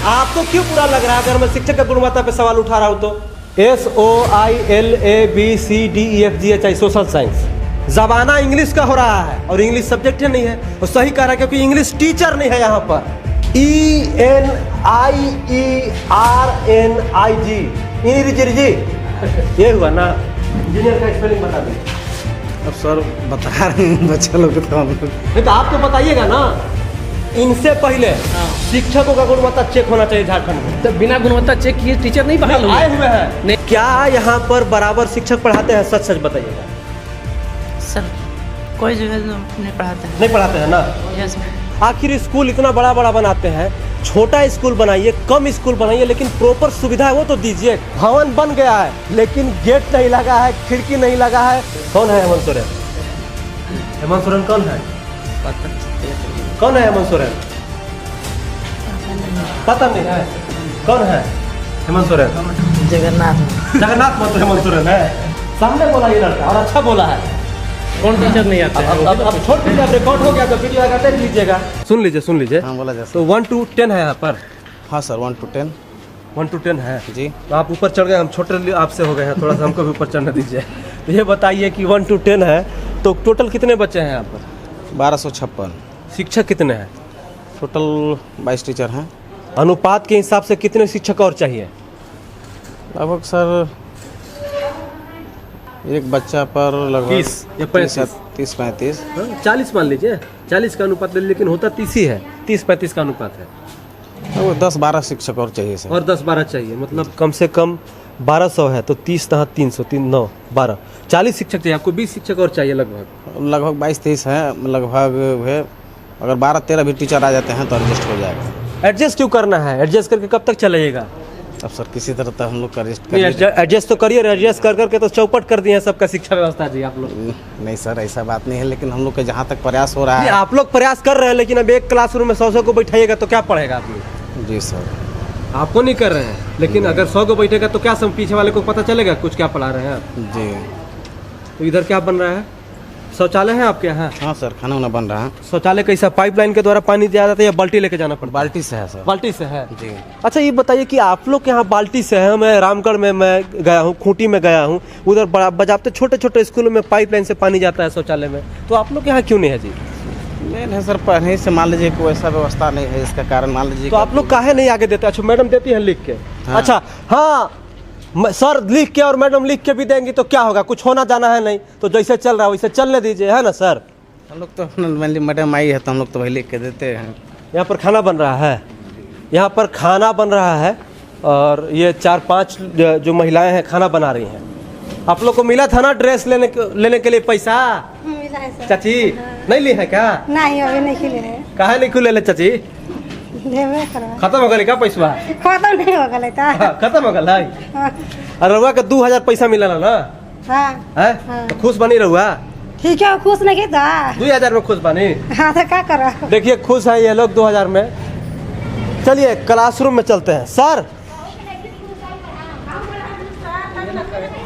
आपको क्यों बुरा लग रहा है अगर मैं शिक्षक का गुणवत्ता पे सवाल उठा रहा हूँ तो? SOILABCDEFGHI सोशल साइंस ज़बाना इंग्लिश का हो रहा है और इंग्लिश सब्जेक्ट ही नहीं है। और सही कह रहा है क्योंकि इंग्लिश टीचर नहीं है यहाँ पर। ENIERNIG इंग्रिजी ये हुआ ना। इंजीनियर का स्पेलिंग बता दें। अब सर बता रहे हैं बच्चे लोग तो नहीं तो आप तो बताइएगा ना। इनसे पहले शिक्षकों का गुणवत्ता चेक होना चाहिए झारखंड में। तो बिना गुणवत्ता चेक किए टीचर नहीं बहाल हुए आए हुए हैं। क्या यहाँ पर बराबर शिक्षक पढ़ाते हैं? सच सच बताइएगा। सर कोई जगह नहीं पढ़ाते हैं। नहीं पढ़ाते हैं ना? यस। आखिर स्कूल इतना बड़ा बड़ा बनाते हैं, छोटा स्कूल बनाइए, कम स्कूल बनाइए, लेकिन प्रॉपर सुविधा है वो तो दीजिए। भवन बन गया है लेकिन गेट नहीं लगा है, खिड़की नहीं लगा है। कौन है हेमंत सोरेन? हेमंत सोरेन कौन है? कौन है हेमंत सोरेन? पता नहीं है कौन है हेमंत सोरेन? जगन्नाथ मंत्री हेमंत सोरेन है। सामने बोला ये लड़का और अच्छा बोला है। कौन टीचर नहीं आता है? अब छोड़ दीजिए, अब रिकॉर्ड हो गया तो वीडियो आगा देख लीजिएगा। सुन लीजिए। हाँ बोला जैसे। तो 1 to 10 है यहाँ पर। हाँ सर 1 to 10। 1 to 10 है जी। तो आप ऊपर चढ़ गए, हम छोटे आपसे हो गए हैं, थोड़ा सा हमको भी ऊपर चढ़ने दीजिए। तो ये बताइए कि 1 to 10 है तो टोटल कितने बच्चे हैं यहाँ पर? 1256। शिक्षक कितने हैं? टोटल 22 टीचर हैं। अनुपात के हिसाब से कितने शिक्षक और चाहिए? लगभग सर एक बच्चा पर लगभग 30 या 35? 30-35। 40 मान लीजिए। 40 का अनुपात ले, लेकिन होता 30 ही है। 30-35 का अनुपात है। वो 10-12 शिक्षक और चाहिए सर। और 10-12 चाहिए, मतलब कम से कम 1200 है तो 30 तहाँ 300 3 9 12 40 शिक्षक चाहिए आपको। 20 शिक्षक और चाहिए लगभग 22-23 हैं लगभग है। अगर 12-13 भी टीचर आ जाते हैं तो एडजस्ट हो जाएगा। एडजस्ट क्यों करना है? एडजस्ट करके कब तक चलेगा? अब सर किसी तरह तो हम लोग का एडजस्ट एडजस्ट तो करिए। एडजस्ट कर करके तो चौपट कर दिए हैं सबका शिक्षा व्यवस्था जी आप लोग। नहीं सर ऐसा बात नहीं है, लेकिन हम लोग के जहाँ तक प्रयास हो रहा है। आप लोग प्रयास कर रहे हैं लेकिन अब एक क्लासरूम में 100 को बैठाइएगा तो क्या पढ़ेगा आप लोग? जी सर। आपको नहीं कर रहे हैं, लेकिन अगर 100 को बैठेगा तो क्या सब पीछे वाले को पता चलेगा कुछ क्या पढ़ा रहे हैं आप? जी। तो इधर क्या बन रहा है? शौचालय है आपके यहाँ? हाँ सर खाना वाना बन रहा है। शौचालय कैसा पाइपलाइन के द्वारा पानी दिया जाता है या बाल्टी लेके जाना पड़ता है? बाल्टी से है सर। बाल्टी से है जी। अच्छा ये बताइए कि आप लोग के यहाँ बाल्टी से है? मैं रामगढ़ में मैं गया हूँ, खूंटी में गया हूँ, उधर बजाबते छोटे छोटे स्कूलों में पाइपलाइन से पानी जाता है शौचालय में। तो आप लोग के यहाँ क्यों नहीं है जी? नहीं है सर, पहले से मान लीजिए कोई ऐसा व्यवस्था नहीं है, इसका कारण मान लीजिए। तो आप लोग काहे नहीं आगे देते? अच्छा मैडम देती है लिख के। हाँ। अच्छा हाँ सर लिख के और मैडम लिख के भी देंगी तो क्या होगा? कुछ होना जाना है नहीं, तो जैसे चल रहा है वैसे चलने दीजिए, है ना सर? हम लोग तो मैडम आई है तो हम लोग तो वही लिख के देते हैं। यहाँ पर खाना बन रहा है, यहाँ पर खाना बन रहा है और ये 4-5 जो महिलाएं हैं खाना बना रही हैं। आप लोग को मिला था ना ड्रेस लेने के लिए पैसा? मिला है सर। चाची नहीं ली है क्या? नहीं अभी नहीं खिले है। काहे नहीं खुले ले चाची? खत्म हो गए क्या पैसा? खत्म नहीं हो गए खत्म हो गए। और रउआ का 2000 पैसा मिला ना? हाँ। तो खुश बनी रहुआ? ठीक है खुश नहीं था। 2000 में खुश बनी? हाँ तो क्या करो? देखिए खुश है ये लोग 2000 में। चलिए क्लासरूम में चलते हैं। सर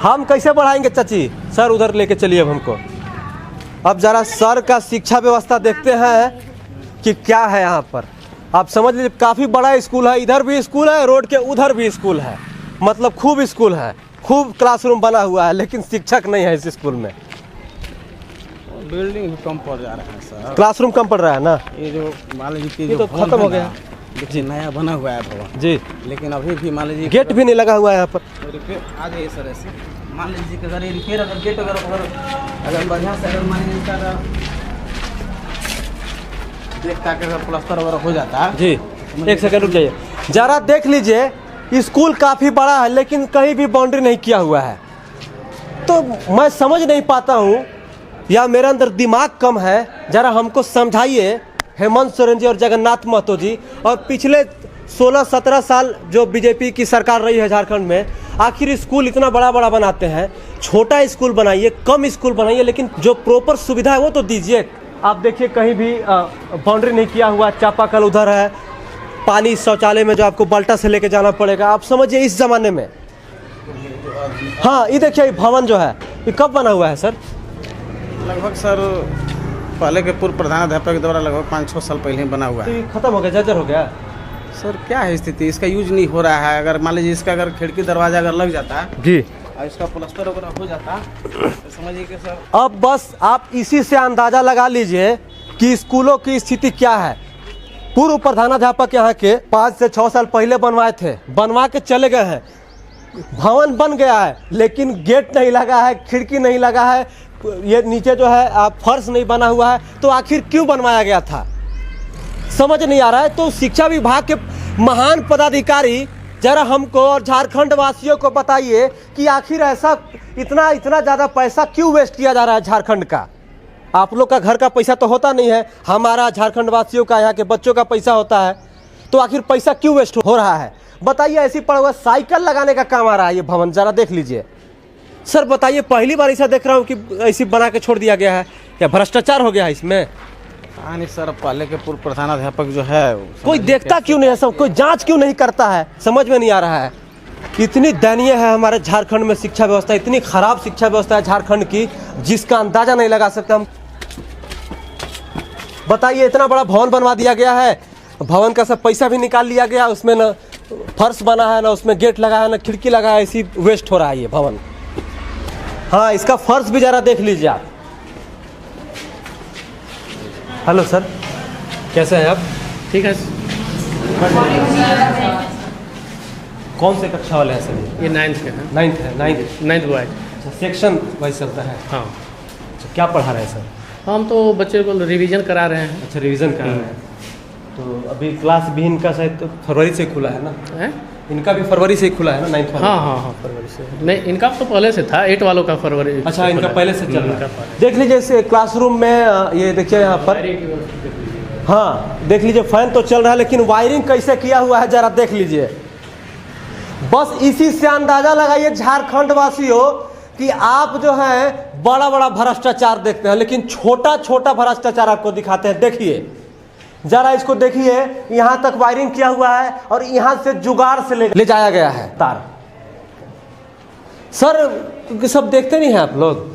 हम कैसे बढ़ाएंगे चाची? सर उधर लेके चलिए अब हमको। अब जरा सर का शिक्षा व्यवस्था देखते हैं कि क्या है यहाँ पर। आप समझ लीजिए काफ़ी बड़ा स्कूल है, इधर भी स्कूल है, रोड के उधर भी स्कूल है, मतलब खूब स्कूल है, खूब क्लासरूम बना हुआ है, लेकिन शिक्षक नहीं है इस स्कूल में। बिल्डिंग भी कम पड़ जा रहा है सर। क्लासरूम कम पड़ रहा है ना? ये जो मान लीजिए ये तो खत्म हो गया जी, नया बना हुआ है भवन जी, लेकिन अभी भी मान लीजिए गेट भी नहीं लगा हुआ है यहाँ पर। रिपेयर आ जाइए सर। ऐसे मान लीजिए कि अगर ये रिपेयर अगर गेट अगर बढ़िया से अगर मान लीजिए इसका देखता कि अगर प्लास्टर वगैरह हो जाता है जी। एक सेकंड रुक जाइए, जरा देख लीजिए स्कूल काफ़ी बड़ा है लेकिन कहीं भी बाउंड्री नहीं किया हुआ है। तो मैं समझ नहीं पाता हूँ या मेरे अंदर दिमाग कम है, जरा हमको समझाइए हेमंत सोरेन जी और जगन्नाथ महतो जी। और पिछले 16-17 साल जो बीजेपी की सरकार रही है झारखंड में, आखिर स्कूल इतना बड़ा बड़ा बनाते हैं, छोटा स्कूल बनाइए, कम स्कूल बनाइए, लेकिन जो प्रॉपर सुविधा है वो तो दीजिए। आप देखिए कहीं भी बाउंड्री नहीं किया हुआ, चापाकल उधर है, पानी शौचालय में जो आपको बाल्टा से लेके जाना पड़ेगा। आप समझिए इस ज़माने में। हाँ ये देखिए ये भवन जो है ये कब बना हुआ है सर? लगभग सर पहले के पूर्व प्रधानाध्यापक के द्वारा लगभग 5-6 साल पहले बना हुआ तो है। ये खत्म हो गया, जर्जर हो गया? सर क्या है स्थिति, इसका यूज नहीं हो रहा है। अगर मान लीजिए इसका अगर खिड़की दरवाजा अगर लग जाता है जी, और इसका प्लास्टर वगैरह हो जाता तो समझिए कि सर अब बस आप इसी से अंदाज़ा लगा लीजिए कि स्कूलों की स्थिति क्या है। पूर्व प्रधानाध्यापक यहाँ के 5 से 6 साल पहले बनवाए थे, बनवा के चले गए हैं। भवन बन गया है लेकिन गेट नहीं लगा है, खिड़की नहीं लगा है, ये नीचे जो है आप फर्श नहीं बना हुआ है, तो आखिर क्यों बनवाया गया था समझ नहीं आ रहा है। तो शिक्षा विभाग के महान पदाधिकारी जरा हमको और झारखंड वासियों को बताइए कि आखिर ऐसा इतना ज़्यादा पैसा क्यों वेस्ट किया जा रहा है झारखंड का। आप लोग का घर का पैसा तो होता नहीं है, हमारा झारखंड वासियों का, यहाँ के बच्चों का पैसा होता है, तो आखिर पैसा क्यों वेस्ट हो रहा है बताइए। ऐसी पड़ा हुआ साइकिल लगाने का काम आ रहा है ये भवन, जरा देख लीजिए सर। बताइए, पहली बार ऐसा देख रहा हूँ कि ऐसी बना के छोड़ दिया गया है, क्या भ्रष्टाचार हो गया है इसमें? हाँ नहीं सर, पहले के पूर्व प्रधानाध्यापक जो है कोई देखता क्यों नहीं है, सब कोई जांच क्यों नहीं करता है, समझ में नहीं आ रहा है। इतनी दयनीय है हमारे झारखंड में शिक्षा व्यवस्था, इतनी खराब शिक्षा व्यवस्था है झारखंड की जिसका अंदाजा नहीं लगा सकते हम। बताइए, इतना बड़ा भवन बनवा दिया गया है, भवन का सब पैसा भी निकाल लिया गया, उसमें न फर्श बना है, ना उसमें गेट लगा है, ना खिड़की लगा है, ऐसी वेस्ट हो रहा है ये भवन। हाँ, इसका फर्श भी जरा देख लीजिए आप। हेलो सर, कैसे हैं आप? ठीक है। कौन से कक्षा वाले हैं सर? ये 9th के हैं। 9th है, 9th बॉय। अच्छा, सेक्शन वाइज चलता है। हाँ, अच्छा, क्या पढ़ा रहे हैं सर? हम तो बच्चे को रिवीजन करा रहे हैं। अच्छा, रिवीजन करा रहे हैं। तो अभी क्लास भी इनका शायद तो फरवरी से खुला है ना? हैं? इनका भी फरवरी से खुला है ना 9th वाला? हाँ, फरवरी से नहीं, इनका तो पहले से था, 8 वालों का फरवरी। अच्छा, इनका पहले से चल रहा इनका है। पहले। देख लीजिए इस क्लासरूम में, ये देखिए यहाँ पर, हाँ देख लीजिए फैन तो चल रहा है लेकिन वायरिंग कैसे किया हुआ है जरा देख लीजिए। बस इसी से अंदाजा लगाइए झारखंड वासियों कि आप जो है बड़ा बड़ा भ्रष्टाचार देखते हैं लेकिन छोटा छोटा भ्रष्टाचार आपको दिखाते हैं। देखिए जरा इसको देखिए, यहाँ तक वायरिंग किया हुआ है और यहाँ से जुगाड़ से ले जाया गया है तार। सर सब देखते नहीं हैं आप लोग?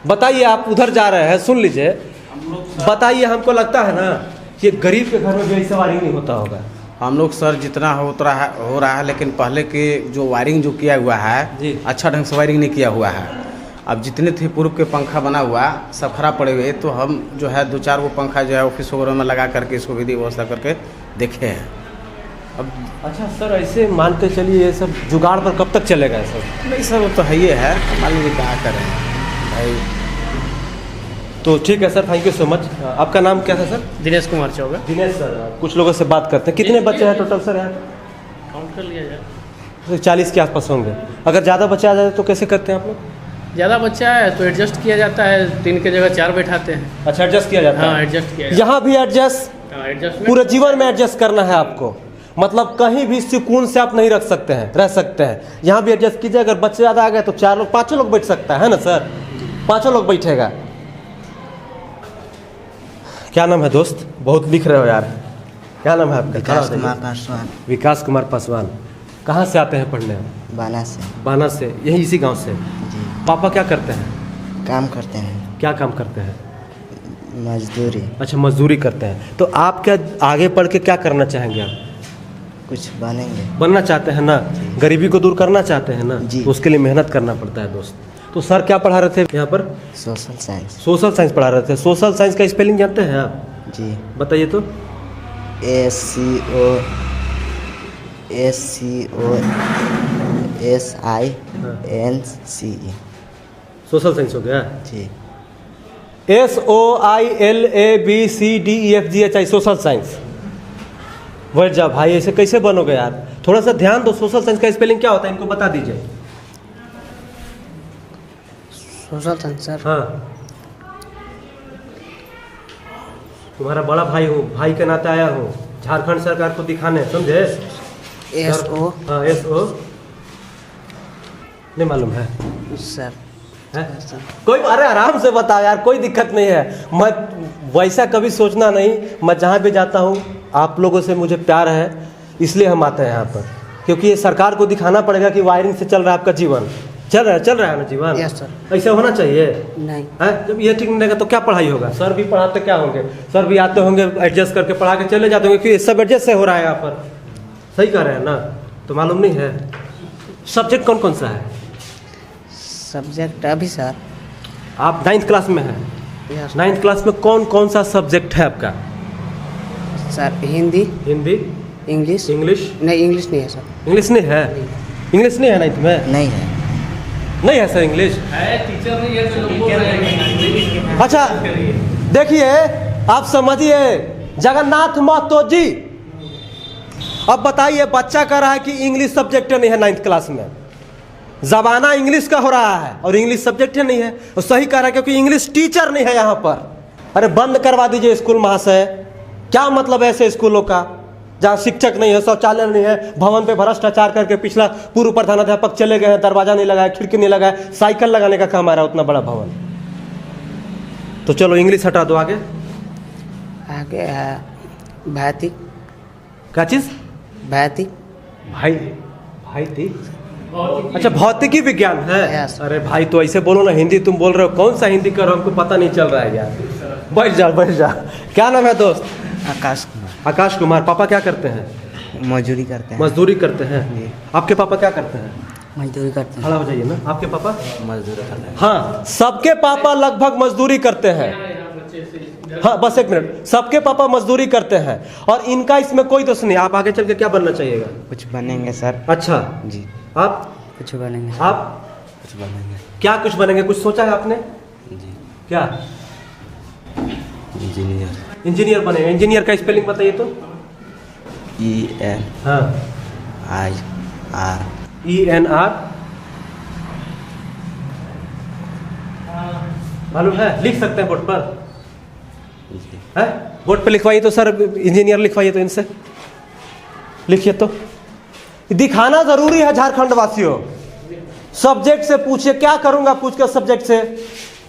बताइए, आप उधर जा रहे हैं, सुन लीजिए, बताइए। हमको लगता है ना कि गरीब के घर में भी ऐसा वायरिंग नहीं होता होगा। हम लोग सर जितना हो रहा है लेकिन पहले के जो वायरिंग जो किया हुआ है जी, अच्छा ढंग से वायरिंग नहीं किया हुआ है। अब जितने थे पूर्व के पंखा बना हुआ सब खराब पड़े हुए, तो हम जो है 2-4 वो पंखा जो है ऑफिस वगैरह में लगा करके इसको विधि व्यवस्था करके देखे हैं। अब अच्छा सर, ऐसे मानते चलिए ये सब जुगाड़ पर कब तक चलेगा सर? नहीं सर, वो तो है ही है, मान लीजिए क्या करें भाई। तो ठीक है sir, thank you so much. आपका नाम क्या था सर? दिनेश कुमार चौगा। दिनेश सर, कुछ लोगों से बात करते हैं। कितने बच्चे हैं टोटल सर यहाँ? काउंट कर लिया जाए 40 के आसपास होंगे। अगर ज़्यादा बच्चे आ जाए तो कैसे करते हैं आप लोग? ज़्यादा बच्चा है तो एडजस्ट किया जाता है, 3 की जगह 4 बैठाते हैं। अच्छा, एडजस्ट किया जाता हाँ, है। एडजस्ट किया जाता यहाँ भी एडजस्ट, है। एडजस्ट पूरे जीवन में एडजस्ट करना है आपको, मतलब कहीं भी सुकून से आप नहीं रख सकते हैं, रह सकते हैं। यहाँ भी एडजस्ट कीजिए। अगर बच्चे ज़्यादा आ गए तो 4 लोग 5 लोग बैठ सकता है ना सर? 5 लोग बैठेगा। क्या नाम है दोस्त? बहुत लिख रहे हो यार। क्या नाम है आपका? विकास कुमार पासवान। विकास कुमार पासवान। कहाँ से आते हैं पढ़ने? बाना से। बाना से, यही इसी गांव से। जी। पापा क्या करते हैं? काम करते हैं। क्या काम करते हैं? मजदूरी। अच्छा, मजदूरी करते हैं। तो आप क्या आगे पढ़ के क्या करना चाहेंगे? आप कुछ बनेंगे। बनना चाहते हैं ना? गरीबी को दूर करना चाहते हैं ना? जी। तो उसके लिए मेहनत करना पड़ता है दोस्त। तो सर क्या पढ़ा रहे थे यहाँ पर? Social science. सोशल साइंस पढ़ा रहे थे। सोशल साइंस का स्पेलिंग जानते हैं आप? जी। बताइए तो। SOSINCE। सोशल साइंस हो गया। जी। SOILABCDEFGHI social science. बैठ जा भाई, ऐसे कैसे बनोगे यार? थोड़ा सा ध्यान दो। सोशल साइंस का स्पेलिंग क्या होता है इनको बता दीजिए। Social science sir. हाँ, तुम्हारा बड़ा भाई हूँ, भाई के नाते आया हूँ झारखंड सरकार को दिखाने, समझे? SO। हाँ, SO नहीं मालूम है? सर है? कोई, अरे आराम से बताओ यार, कोई दिक्कत नहीं है। मैं वैसा कभी सोचना नहीं। मैं जहाँ भी जाता हूँ आप लोगों से मुझे प्यार है, इसलिए हम आते हैं यहाँ पर, क्योंकि ये सरकार को दिखाना पड़ेगा कि वायरिंग से चल रहा है आपका जीवन। चल रहा है ना जीवन? Yes sir. ऐसा होना चाहिए नहीं। है। जब ये ठीक नहीं रहेगा तो क्या पढ़ाई होगा? सर भी पढ़ाते क्या होंगे? सर भी आते होंगे, एडजस्ट करके पढ़ा के चले जाते होंगे, क्योंकि सब एडजस्ट से हो रहा है यहाँ पर। सही कह रहे हैं ना? तो मालूम नहीं है सब्जेक्ट कौन कौन सा है? सब्जेक्ट अभी सर। आप 9th क्लास में हैं? यस 9th क्लास में कौन कौन सा सब्जेक्ट है आपका? Sir. Hindi, Hindi, English. English? नहीं, इंग्लिश नहीं है सर। इंग्लिश नहीं है? इंग्लिश नहीं है 9th में? नहीं है। नहीं है सर इंग्लिश? है टीचर नहीं है तो लोग बोल रहे हैं। अच्छा देखिए, आप समझिए, जगन्नाथ महतो जी, अब बताइए, बच्चा कह रहा है कि इंग्लिश सब्जेक्ट नहीं है 9th क्लास में। जमाना इंग्लिश का हो रहा है और इंग्लिश सब्जेक्ट नहीं है। और सही कह रहा है, क्योंकि इंग्लिश टीचर नहीं है यहाँ पर। अरे बंद करवा दीजिए स्कूल महाशय। क्या मतलब है ऐसे स्कूलों का जहाँ शिक्षक नहीं है, शौचालय नहीं है, भवन पे भ्रष्टाचार करके पिछला पूर्व प्रधानाध्यापक चले गए हैं, दरवाजा नहीं लगाया, खिड़की नहीं लगाया, साइकिल लगाने का काम आ रहा है, उतना बड़ा भवन। तो चलो इंग्लिश हटा दो, आगे आगे है भौतिक। क्या चीज? भौतिक। भाई थी। अच्छा, भौतिकी विज्ञान है। Yes. अरे भाई तो ऐसे बोलो ना, हिंदी तुम बोल रहे हो, कौन सा हिंदी कर रहे हो, हमको पता नहीं चल रहा है यार। बैठ जा। क्या नाम है दोस्त? आकाश कुमार। आकाश कुमार। पापा क्या करते हैं? मजदूरी करते हैं। मजदूरी करते हैं। जी। आपके पापा क्या करते हैं? मजदूरी करते हैं। खड़ा हो जाइए ना। आपके पापा? मजदूरी करते हैं। हाँ, सबके पापा लगभग मजदूरी करते हैं। हाँ बस एक मिनट, सबके पापा मजदूरी करते हैं और इनका इसमें कोई दोष नहीं। आप आगे चल के क्या बनना चाहिएगा? कुछ बनेंगे सर। अच्छा जी। आप? कुछ बनेंगे। आप कुछ बनेंगे। क्या कुछ बनेंगे? कुछ सोचा है आपने? जी। क्या? इंजीनियर। इंजीनियर बनेंगे। इंजीनियर का स्पेलिंग बताइए तो। ENIR। हाँ, ENR। मालूम है? लिख सकते हैं बोर्ड पर? है? बोर्ड पे लिखवाइए तो सर, इंजीनियर लिखवाइए तो इनसे। लिखिए तो। दिखाना जरूरी है झारखंड वासियों। सब्जेक्ट से पूछिए, क्या करूंगा पूछ कर सब्जेक्ट से,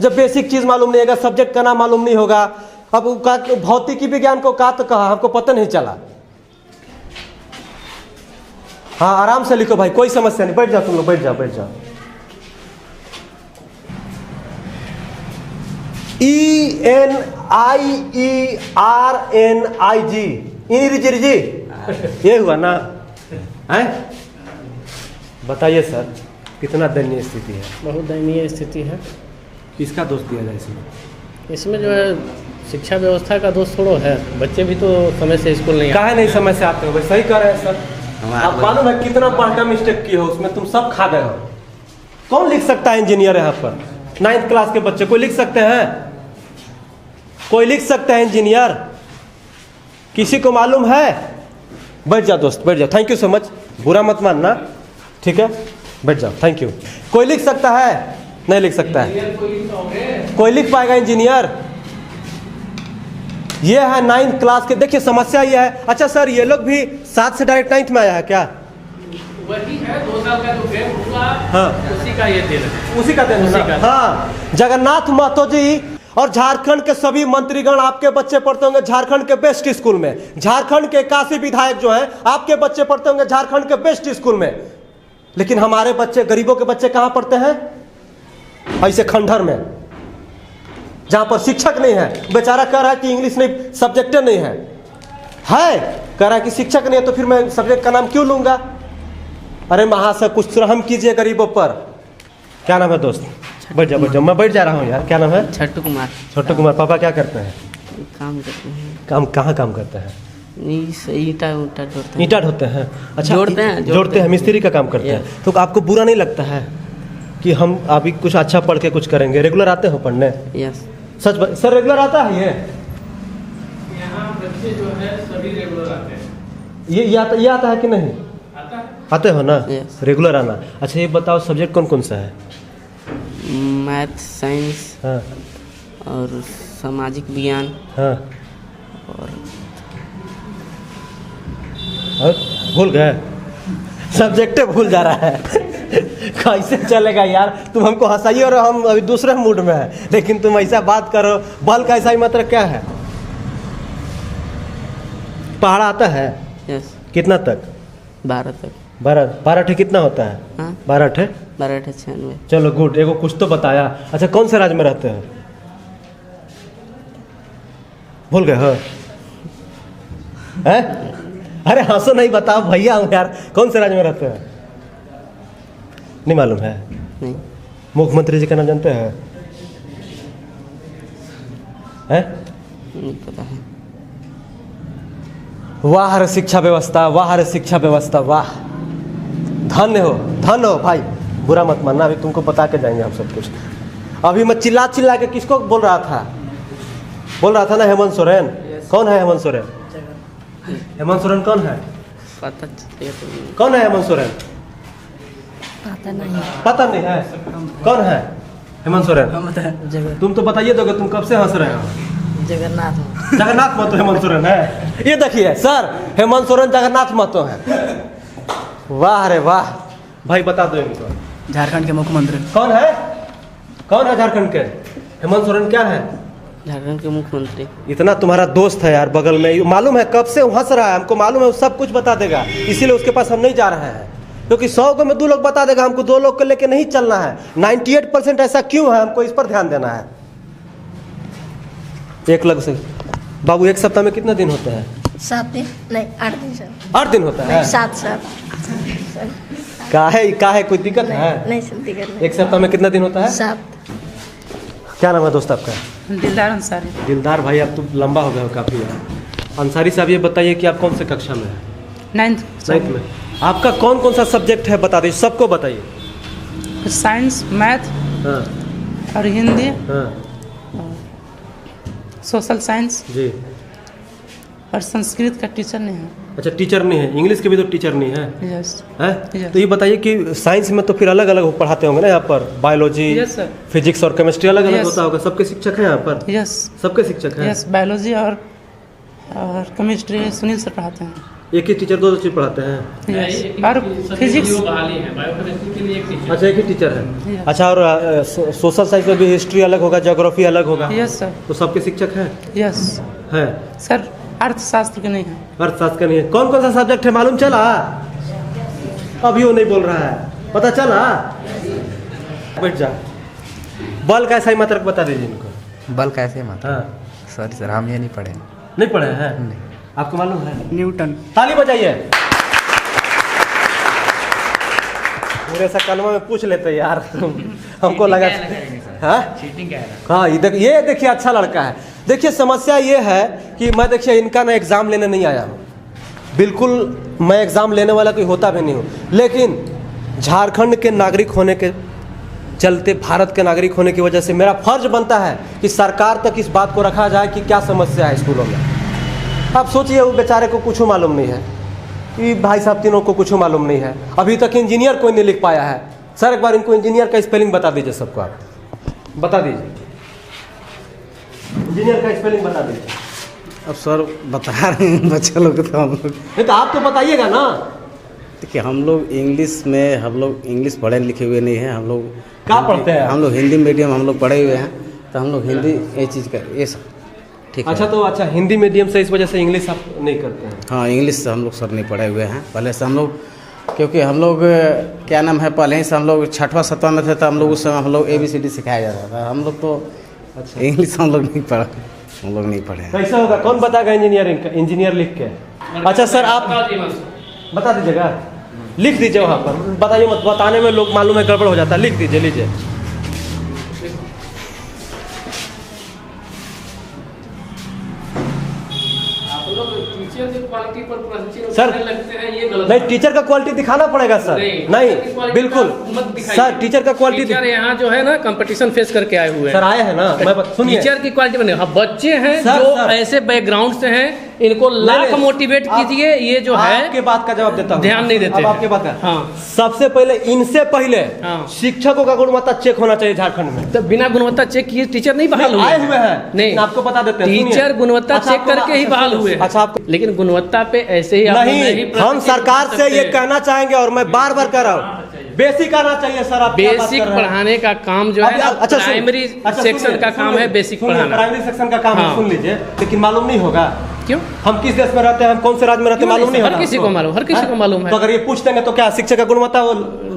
जब बेसिक चीज मालूम नहीं होगा, सब्जेक्ट का नाम मालूम नहीं होगा। अब भौतिकी विज्ञान को कहा तो कहा, हमको पता नहीं चला। हाँ आराम से लिखो भाई, कोई समस्या नहीं। बैठ जाओ तुम लोग, बैठ जाओ। ENIERNIG। जी ये हुआ ना? है? बताइए सर, कितना दयनीय स्थिति है। बहुत दयनीय स्थिति है। किसका दोष दिया जाए इसमें? इसमें जो है शिक्षा व्यवस्था का दोष थोड़ा है। बच्चे भी तो समय से स्कूल नहीं काहे नहीं समय से आते हो भाई? सही कह रहे हैं सर। आप मालूम है कितना बड़का मिस्टेक किए हो, उसमें तुम सब खा गए हो। कौन लिख सकता है इंजीनियर यहाँ पर? 9th क्लास के बच्चे कोई लिख सकते हैं? कोई लिख सकते हैं इंजीनियर? किसी को मालूम है? बैठ जाओ दोस्त, बैठ जाओ। Thank you so much. बुरा मत मानना, ठीक है? बैठ जाओ, थैंक यू। कोई लिख सकता है? नहीं लिख सकता है। कोई लिख पाएगा इंजीनियर? ये है 9th क्लास के। देखिए समस्या ये है। अच्छा सर, ये लोग भी 7 से डायरेक्ट 9th में आया है क्या? वही है, 2 साल का जो गैप हुआ, हाँ, उसी का ये दिन है। उसी का दिन है ना? हाँ, जगन्नाथ महतो जी और झारखंड के सभी मंत्रीगण, आपके बच्चे पढ़ते होंगे झारखंड के बेस्ट स्कूल में। झारखंड के 81 विधायक जो हैं, आपके बच्चे पढ़ते होंगे झारखंड के बेस्ट स्कूल में। लेकिन हमारे बच्चे, गरीबों के बच्चे कहाँ पढ़ते हैं? ऐसे खंडहर में, जहां पर शिक्षक नहीं है। बेचारा कह रहा है कि इंग्लिश नहीं, सब्जेक्ट नहीं है। कह रहा है कि शिक्षक नहीं है, तो फिर मैं सब्जेक्ट का नाम क्यों लूंगा? अरे महाशय, कुछ रहम कीजिए गरीबों पर। क्या नाम है दोस्त? बैठ जाओ। मैं बैठ जा रहा हूँ यार। क्या नाम है? छोटू कुमार। छोटू कुमार। पापा क्या करते हैं? काम करते हैं। काम कहाँ काम करते हैं? ईटा जोड़ते हैं। ईंटा ढोते हैं? अच्छा, जोड़ते हैं, मिस्त्री का काम करते हैं। तो आपको बुरा नहीं लगता है कि हम अभी कुछ अच्छा पढ़ के कुछ करेंगे? रेगुलर आते हो पढ़ने? यस सच सर, रेगुलर आता है ये? यहाँ बच्चे जो है सभी रेगुलर आते हैं। ये आता है कि नहीं? आता है। आते हो ना? Yes. रेगुलर आना। अच्छा ये बताओ, सब्जेक्ट कौन कौन सा है? मैथ, साइंस हाँ और सामाजिक विज्ञान हाँ। और भूल गए? सब्जेक्टे भूल जा रहा है। कैसे चलेगा यार? तुम हमको हंसाइए और हम अभी दूसरे मूड में है, लेकिन तुम ऐसा बात करो। बल का ऐसा ही मतलब क्या है? पहाड़ आता है? यस। कितना तक? 12 तक। 12 ठे कितना होता है? हाँ 12 ठे। 1296। चलो गुड, एगो कुछ तो बताया। अच्छा कौन से राज्य में रहते हैं? भूल गए हो? हैं? अरे हंसो नहीं, बताओ भैया हूँ यार। कौन से राज्य में रहते हैं? नहीं मालूम है? नहीं मुख्यमंत्री जी का नाम जानते हैं? हैं? नहीं पता है। वाह रे शिक्षा व्यवस्था, वाह रे शिक्षा व्यवस्था, वाह। धन्य हो भाई, बुरा मत मानना, अभी तुमको बता के जाएंगे हम सब कुछ। अभी मैं चिल्ला चिल्ला के किसको बोल रहा था? बोल रहा था ना हेमंत सोरेन। कौन है हेमंत सोरेन? हेमंत सोरेन कौन है? पता चलिए तो कौन है हेमंत सोरेन? पता नहीं है? कौन है हेमंत सोरेन? तुम तो बताइए दोगे, तुम कब से हंस रहे हो? जगन्नाथ महतो हेमंत सोरेन है। ये देखिए सर, हेमंत सोरेन जगन्नाथ महतो है। वाह रे वाह भाई, बता दो इनको। झारखंड के मुख्यमंत्री कौन है? कौन है झारखंड के? हेमंत सोरेन क्या है? झारखंड के मुख्यमंत्री। इतना तुम्हारा दोस्त है यार बगल में, मालूम है कब से वो हंस रहा है, हमको मालूम है वो सब कुछ बता देगा, इसीलिए उसके पास हम नहीं जा रहे हैं, क्योंकि 100 को में 2 लोग बता देगा, हमको 2 लोग को लेके नहीं चलना है। 98% ऐसा क्यों है, हमको इस पर ध्यान देना है। 1 लाख से बाबू, 1 सप्ताह में कितने दिन होते हैं? 7 दिन नहीं 8 दिन सर। 8 दिन होता है? 7 सर। काहे कोई दिक्कत है? नहीं सुनती करना। 1 सप्ताह में कितना दिन होता है? 7। क्या नाम है दोस्त आपका? दिलदार अंसारी। दिलदार भाई, आप तो लंबा हो गया हो काफ़ी यार। अंसारी साहब ये बताइए कि आप कौन से कक्षा में हैं? 9th में। आपका कौन कौन सा सब्जेक्ट है बता दीजिए, सबको बताइए। साइंस, मैथ हाँ और हिंदी, हाँ सोशल साइंस जी। और संस्कृत का टीचर नहीं है। अच्छा टीचर नहीं है, इंग्लिश के भी तो टीचर नहीं है? यस है? Yes. तो ये बताइए कि साइंस में तो फिर अलग अलग पढ़ाते होंगे ना यहाँ पर, बायोलॉजी Yes, sir. फिजिक्स और केमिस्ट्री अलग अलग Yes. होता होगा। सबके शिक्षक हैं यहाँ पर? यस सबके शिक्षक हैं? यस बायोलॉजी और केमिस्ट्री सुनील सर पढ़ाते हैं। एक ही टीचर 2 चीज पढ़ाते हैं? यस और फिजिक्स। अच्छा एक ही टीचर है? Yes. अच्छा और सोशल साइंस में भी हिस्ट्री अलग होगा, ज्योग्राफी अलग होगा? Yes sir. तो सबके शिक्षक हैं? यस है? सर अर्थशास्त्र के नहीं है। अर्थशास्त्र का नहीं है। कौन कौन सा सब्जेक्ट है मालूम चला? अभी वो नहीं बोल रहा है, पता चला? बैठ जा। बल का सही मात्रक बता दीजिए इनको। बल कैसे मात्रा? हाँ सॉरी सर, हम ये नहीं पढ़े। नहीं पढ़े हैं? आपको मालूम है? न्यूटन। ताली बजाइए। मेरे से कलमा में पूछ लेते यार, हमको लगा। हाँ हाँ, ये देखिए अच्छा लड़का है। देखिए समस्या ये है कि मैं देखिए इनका ना एग्ज़ाम लेने नहीं आया हूँ, बिल्कुल मैं एग्ज़ाम लेने वाला कोई होता भी नहीं हूँ, लेकिन झारखंड के नागरिक होने के चलते, भारत के नागरिक होने की वजह से मेरा फर्ज बनता है कि सरकार तक इस बात को रखा जाए कि क्या समस्या है स्कूलों में। आप सोचिए वो बेचारे को कुछ मालूम नहीं है, कि भाई साहब तीनों को कुछ मालूम नहीं है, अभी तक इंजीनियर कोई नहीं लिख पाया है। सर एक बार इनको इंजीनियर का स्पेलिंग बता दीजिए, सबको आप बता दीजिए, इंजीनियर का स्पेलिंग बता दीजिए। अब सर बता रहे हैं बच्चा लोग तो हम लोग, नहीं तो आप तो बताइएगा ना। देखिए हम लोग इंग्लिश पढ़े लिखे हुए नहीं हैं। हम लोग क्या पढ़ते हैं? हम लोग हिंदी मीडियम हम लोग पढ़े हुए हैं, तो हम लोग हिंदी ये चीज़ का ये सब ठीक अच्छा है। तो अच्छा हिंदी मीडियम से इस वजह से इंग्लिश आप नहीं करते हैं? हाँ इंग्लिश से हम लोग सर नहीं पढ़े हुए हैं पहले से। हम लोग क्योंकि हम लोग क्या नाम है, पहले ही से हम लोग 6वां 7वां में थे, तो हम लोग उस समय हम लोग ABCD सिखाया जाता था। हम लोग तो अच्छा इंग्लिश हम लोग नहीं पढ़ा, हम लोग नहीं पढ़े हैं। कैसा होगा, कौन बताएगा इंजीनियरिंग का, इंजीनियर लिख के? अच्छा सर आप बता दीजिएगा, लिख दीजिए वहाँ पर, बताइए मत, बताने में लोग मालूम है गड़बड़ हो जाता है, लिख दीजिए, लीजिए। सर नहीं, टीचर का क्वालिटी दिखाना पड़ेगा सर। नहीं बिल्कुल सर, टीचर का क्वालिटी टीचर यहाँ जो है ना कंपटीशन फेस करके आए हुए हैं। सर आए हैं ना, मैं सुनिए टीचर की क्वालिटी बने। हाँ बच्चे हैं सर, जो सर। ऐसे बैकग्राउंड से हैं, इनको लाख मोटिवेट कीजिए। ये जो है आपके बात का जवाब देता हूँ, ध्यान नहीं देते अब हैं। आपके बात का हाँ। सबसे पहले इनसे पहले हाँ। शिक्षकों का गुणवत्ता चेक होना चाहिए झारखंड में। तो बिना गुणवत्ता चेक किए टीचर नहीं बहाल हुए आए हुए हैं, नहीं लेकिन आपको बता देते हैं, सुनिए। टीचर गुणवत्ता अच्छा, चेक आपको करके ही अच्छा, बहाल हुए हैं। अच्छा आपको, लेकिन गुणवत्ता पे ऐसे ही आप नहीं हम सरकार से ये कहना चाहेंगे और मैं बार बार कह रहा हूँ, बेसिक आना चाहिए सर। आप क्या बात बेसिक कर रहे हैं? पढ़ाने का काम जो है ना, अच्छा, प्राइमरी अच्छा, सेक्शन का काम है बेसिक पढ़ाना। प्राइमरी सेक्शन का काम है, हाँ। सुन लीजिए, लेकिन मालूम नहीं होगा क्यों? हम किस देश में रहते हैं, हम कौन से राज्य में रहते हैं, मालूम नहीं हर होगा किसी को आपको? मालूम, हर किसी को मालूम है। तो अगर ये पूछ देंगे तो क्या शिक्षा का गुणवत्ता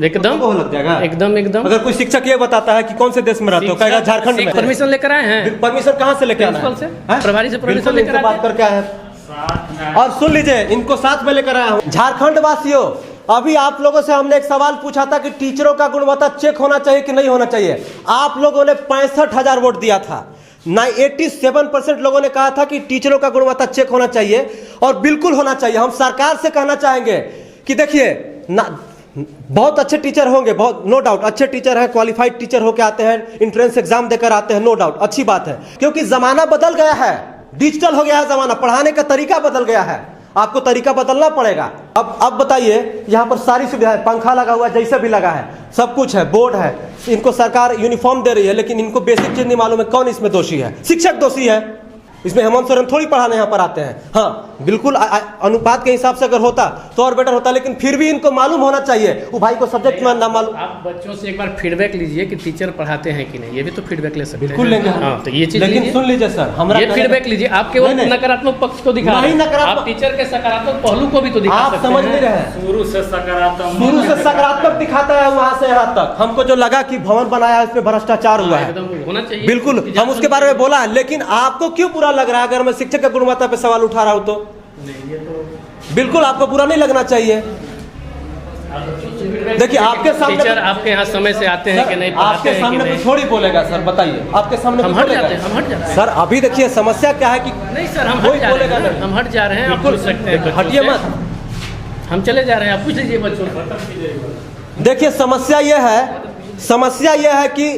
एकदम वो लग जाएगा? एकदम अगर कोई शिक्षक ये बताता है कि कौन से देश में रहते हो, कहेगा झारखंड में। परमिशन लेकर आए हैं, परमिशन कहाँ से लेके आना है? प्रिंसिपल से, हैं? प्रभारी से परमिशन बिल्कुल लेकर इनसे आए बात करके आए हैं। और सुन लीजिए, इनको साथ में लेकर आया हूँ। झारखंड वासियों, अभी आप लोगों से हमने एक सवाल पूछा था कि टीचरों का गुणवत्ता चेक होना चाहिए कि नहीं होना चाहिए। आप लोगों ने 65,000 वोट दिया था। 87% लोगों ने कहा था कि टीचरों का गुणवत्ता चेक होना चाहिए और बिल्कुल होना चाहिए। हम सरकार से कहना चाहेंगे कि देखिए ना, बहुत अच्छे टीचर होंगे, बहुत नो डाउट अच्छे टीचर हैं, क्वालिफाइड टीचर होकर आते हैं, एंट्रेंस एग्जाम देकर आते हैं, नो डाउट अच्छी बात है, क्योंकि जमाना बदल गया है, डिजिटल हो गया है जमाना, पढ़ाने का तरीका बदल गया है, आपको तरीका बदलना पड़ेगा। अब बताइए, यहाँ पर सारी सुविधाएं, पंखा लगा हुआ है, जैसे भी लगा है, सब कुछ है, बोर्ड है, इनको सरकार यूनिफॉर्म दे रही है, लेकिन इनको बेसिक चीज नहीं मालूम है। कौन इसमें दोषी है? शिक्षक दोषी है। इसमें हेमंत सोरेन थोड़ी पढ़ाने यहाँ पर आते हैं। हाँ बिल्कुल अनुपात के हिसाब से अगर होता तो और बेटर होता, लेकिन फिर भी इनको मालूम होना चाहिए। वो भाई को सब्जेक्ट में ना मालूम। आप बच्चों से एक बार फीडबैक लीजिए कि टीचर पढ़ाते हैं कि नहीं, ये भी तो फीडबैक ले सकते हैं। बिल्कुल लेंगे। हाँ, तो ये चीज लेकिन सुन लीजिए सर, हमारा ये फीडबैक लीजिए। आप केवल नकारात्मक पक्ष को दिखा रहे हैं, आप टीचर के सकारात्मक पहलू को भी तो दिखा सकते हैं। आप समझ नहीं रहे हैं, शुरू से सकारात्मक दिखाता है वहां से यहाँ तक। हमको जो लगा कि भवन बनाया है इसमें भ्रष्टाचार हुआ है, एकदम होना चाहिए, बिल्कुल हम उसके बारे में बोला है। लेकिन आपको क्यों बुरा लग रहा है अगर मैं शिक्षक की गुणवत्ता पे सवाल उठा रहा हूं तो? बिल्कुल आपको बुरा नहीं लगना चाहिए। देखिए आपके सामने टीचर आपके यहाँ समय से आते हैं कि नहीं, आपके सामने तो थोड़ी बोलेगा सर, बताइए आपके सामने हम तो हट बोलेगा। जाते हैं, हम हट जाते हैं सर अभी देखिए समस्या क्या है कि नहीं सर, हम कोई हट जा बोलेगा रहे हैं, नहीं। हम हट जा रहे हैं, आप बिल्कुल पूछ सकते हैं, हटिए मत। हम चले जा रहे हैं, आप पूछ लीजिए बच्चों से। देखिए समस्या यह है कि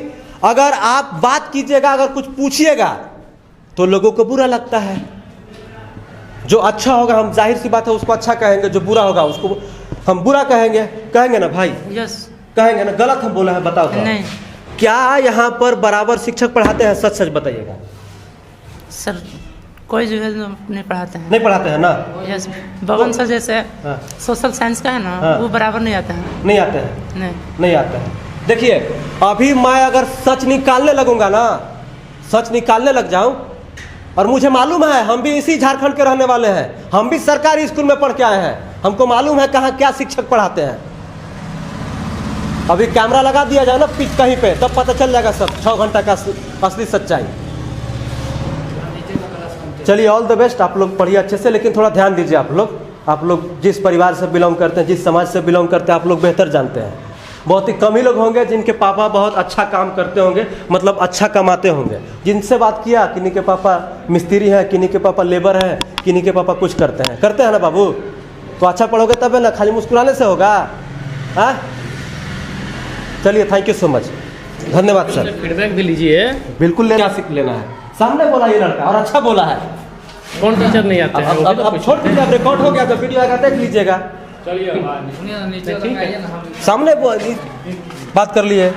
अगर आप बात कीजिएगा, अगर कुछ पूछिएगा तो लोगों को बुरा लगता है। जो अच्छा होगा हम जाहिर सी बात है उसको अच्छा कहेंगे, जो बुरा होगा उसको हम बुरा कहेंगे ना भाई? यस। कहेंगे ना? गलत हम बोला है? बताओ तो। नहीं क्या यहाँ पर बराबर शिक्षक पढ़ाते हैं? सच सच बताइएगा। सर, कोई जो है नहीं पढ़ाते हैं। नहीं पढ़ाते हैं ना? यस। बबन सर जैसे हाँ। सोशल साइंस का है ना, हाँ। वो बराबर नहीं आते हैं। नहीं आते हैं? नहीं आते हैं। देखिए अभी मैं अगर सच निकालने लगूंगा ना, सच निकालने लग जाऊं, और मुझे मालूम है हम भी इसी झारखंड के रहने वाले हैं, हम भी सरकारी स्कूल में पढ़ के आए हैं, हमको मालूम है कहाँ क्या शिक्षक पढ़ाते हैं। अभी कैमरा लगा दिया जाए ना कहीं पे, तब पता चल जाएगा सब 6 घंटा का असली सच्चाई। चलिए ऑल द बेस्ट, आप लोग पढ़िए अच्छे से, लेकिन थोड़ा ध्यान दीजिए। आप लोग जिस परिवार से बिलोंग करते हैं, जिस समाज से बिलोंग करते हैं, आप लोग बेहतर जानते हैं। बहुत ही कम ही लोग होंगे जिनके पापा बहुत अच्छा काम करते होंगे, मतलब अच्छा कमाते होंगे। जिनसे बात किया, किन्हीं के पापा मिस्त्री हैं, किन्हीं के पापा लेबर हैं, किन्हीं के पापा कुछ करते हैं ना बाबू। तो अच्छा पढ़ोगे तब है ना, खाली मुस्कुराने से होगा? हाँ चलिए, थैंक यू सो मच, धन्यवाद सर। फीडबैक भी लीजिए। बिल्कुल लेना है। सामने बोला ये लड़का और अच्छा बोला है। कौन टीचर नहीं आता है? अब छोड़ दीजिए, अब रिकॉर्ड हो गया तो वीडियो आएगा, देख लीजिएगा। चलिए सामने बात कर लिए।